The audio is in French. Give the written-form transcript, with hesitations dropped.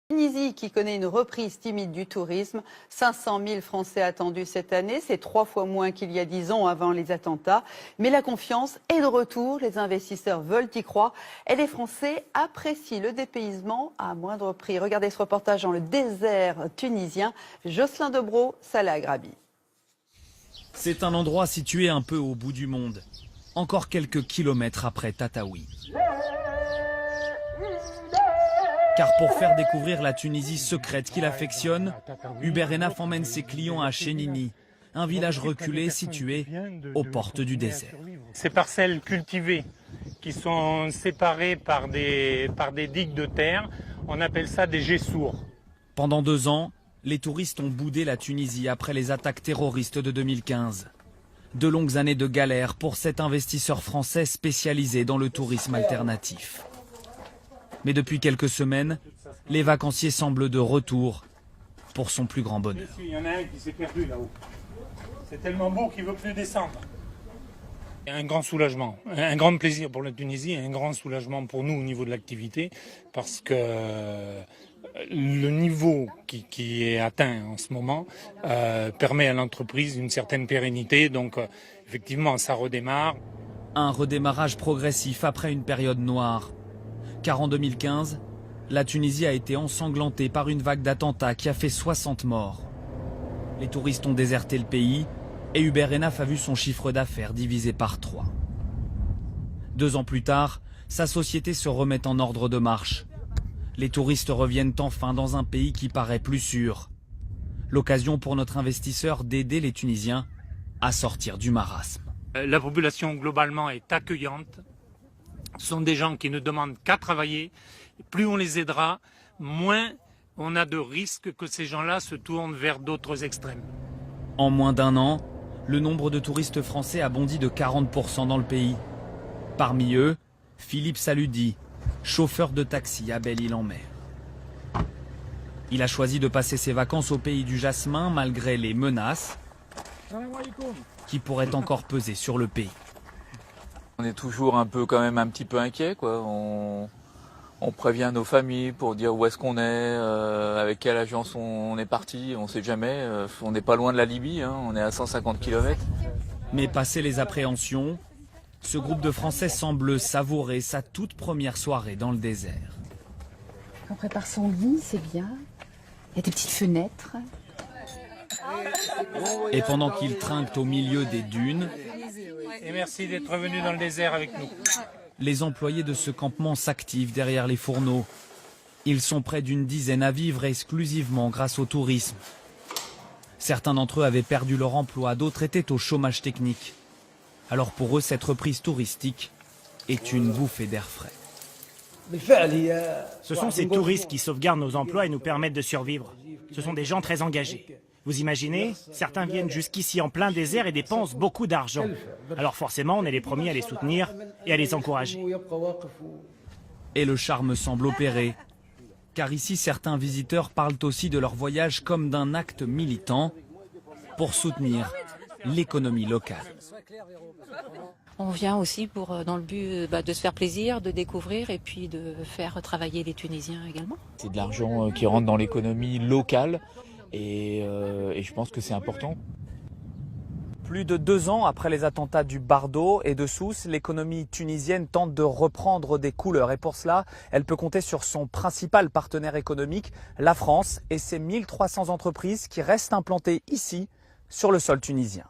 Tunisie qui connaît une reprise timide du tourisme. 500 000 Français attendus cette année, c'est 3 fois moins qu'il y a 10 ans avant les attentats. Mais la confiance est de retour, les investisseurs veulent y croire et les Français apprécient le dépaysement à moindre prix. Regardez ce reportage dans le désert tunisien. Jocelyn Debro, Salah Agrabi. C'est un endroit situé un peu au bout du monde, encore quelques kilomètres après Tataouine. Car pour faire découvrir la Tunisie secrète qu'il affectionne, Hubert Ennaf emmène ses clients à Chénini, un village reculé situé aux portes du désert. Ces parcelles cultivées qui sont séparées par des digues de terre, on appelle ça des gessours. Pendant 2 ans, les touristes ont boudé la Tunisie après les attaques terroristes de 2015. 2 longues années de galère pour cet investisseur français spécialisé dans le tourisme alternatif. Mais depuis quelques semaines, les vacanciers semblent de retour pour son plus grand bonheur. Il y en a un qui s'est perdu là-haut. C'est tellement beau qu'il ne veut plus descendre. Un grand soulagement, un grand plaisir pour la Tunisie et un grand soulagement pour nous au niveau de l'activité parce que le niveau qui est atteint en ce moment permet à l'entreprise une certaine pérennité. Donc effectivement, ça redémarre. Un redémarrage progressif après une période noire. Car en 2015, la Tunisie a été ensanglantée par une vague d'attentats qui a fait 60 morts. Les touristes ont déserté le pays et Hubert Ennaf a vu son chiffre d'affaires divisé par 3. 2 ans plus tard, sa société se remet en ordre de marche. Les touristes reviennent enfin dans un pays qui paraît plus sûr. L'occasion pour notre investisseur d'aider les Tunisiens à sortir du marasme. La population globalement est accueillante. Ce sont des gens qui ne demandent qu'à travailler. Plus on les aidera, moins on a de risques que ces gens-là se tournent vers d'autres extrêmes. En moins d'1 an, le nombre de touristes français a bondi de 40% dans le pays. Parmi eux, Philippe Saludi, chauffeur de taxi à Belle-Île-en-Mer. Il a choisi de passer ses vacances au pays du jasmin malgré les menaces qui pourraient encore peser sur le pays. On est toujours un petit peu inquiet, quoi. On prévient nos familles pour dire où est-ce qu'on est, avec quelle agence on est parti, on ne sait jamais. On n'est pas loin de la Libye, hein, on est à 150 km. Mais passé les appréhensions, ce groupe de Français semble savourer sa toute première soirée dans le désert. On prépare son lit, c'est bien. Il y a des petites fenêtres. Et pendant qu'ils trinquent au milieu des dunes, Et merci d'être venu dans le désert avec nous. les employés de ce campement s'activent derrière les fourneaux. Ils sont près d'une dizaine à vivre exclusivement grâce au tourisme. Certains d'entre eux avaient perdu leur emploi, d'autres étaient au chômage technique. Alors pour eux, cette reprise touristique est une bouffée d'air frais. Ce sont ces touristes qui sauvegardent nos emplois et nous permettent de survivre. Ce sont des gens très engagés. Vous imaginez, certains viennent jusqu'ici en plein désert et dépensent beaucoup d'argent. Alors forcément, on est les premiers à les soutenir et à les encourager. Et le charme semble opérer. Car ici, certains visiteurs parlent aussi de leur voyage comme d'un acte militant pour soutenir l'économie locale. On vient aussi dans le but de se faire plaisir, de découvrir et puis de faire travailler les Tunisiens également. C'est de l'argent qui rentre dans l'économie locale et je pense que c'est important. Plus de 2 ans après les attentats du Bardo et de Sousse, l'économie tunisienne tente de reprendre des couleurs. Et pour cela, elle peut compter sur son principal partenaire économique, la France, et ses 1300 entreprises qui restent implantées ici, sur le sol tunisien.